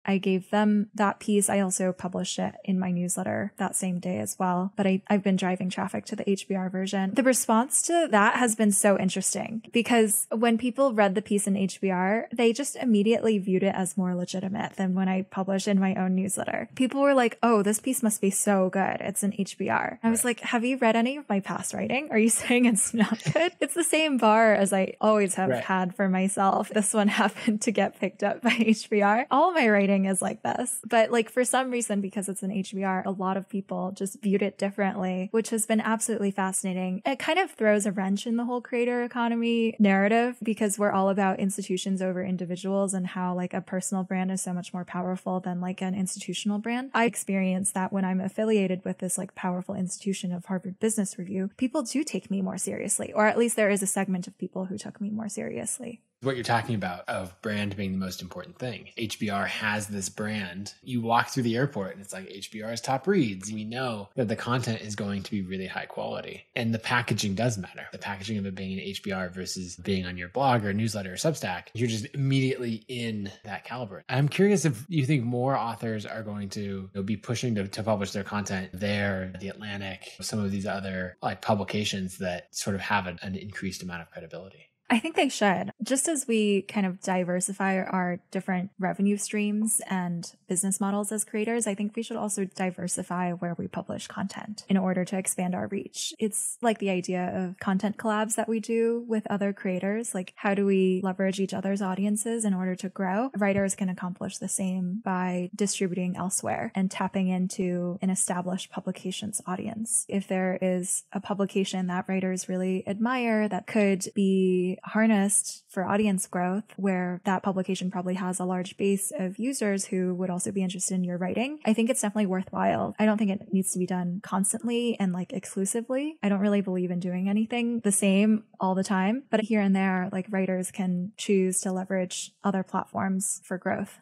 I gave them that piece. I also published it in my newsletter that same day as well. But I've been driving traffic to the HBR version. The response to that has been so interesting because when people read the piece in HBR, they just immediately viewed it as more legitimate than when I published in my own newsletter. People were like, oh, this piece must be so good. It's an HBR. I was like, have you read any of my past writing? Are you saying it's not good? It's the same bar as I always have had for myself. This one happened to get picked up by HBR. All my writing is like this. But like for some reason, because it's an HBR, a lot of people just viewed it differently, which has been absolutely fascinating. It kind of throws a wrench in the whole creator economy narrative because we're all about institutions over individuals and how like a personal brand is so much more powerful than like an institutional brand. I experience that when I'm affiliated with this like powerful institution of Harvard Business Review, people do take me more seriously, or at least there is a segment of people who took me more seriously. What you're talking about of brand being the most important thing. HBR has this brand. You walk through the airport and it's like HBR's top reads. We know that the content is going to be really high quality and the packaging does matter. The packaging of it being an HBR versus being on your blog or newsletter or Substack, you're just immediately in that caliber. I'm curious if you think more authors are going to be pushing to publish their content there, The Atlantic, some of these other like publications that sort of have an increased amount of credibility. I think they should. Just as we kind of diversify our different revenue streams and business models as creators, I think we should also diversify where we publish content in order to expand our reach. It's like the idea of content collabs that we do with other creators. Like, how do we leverage each other's audiences in order to grow? Writers can accomplish the same by distributing elsewhere and tapping into an established publication's audience. If there is a publication that writers really admire that could be harnessed for audience growth, where that publication probably has a large base of users who would also be interested in your writing, I think it's definitely worthwhile. I don't think it needs to be done constantly and like exclusively. I don't really believe in doing anything the same all the time, but here and there, like writers can choose to leverage other platforms for growth.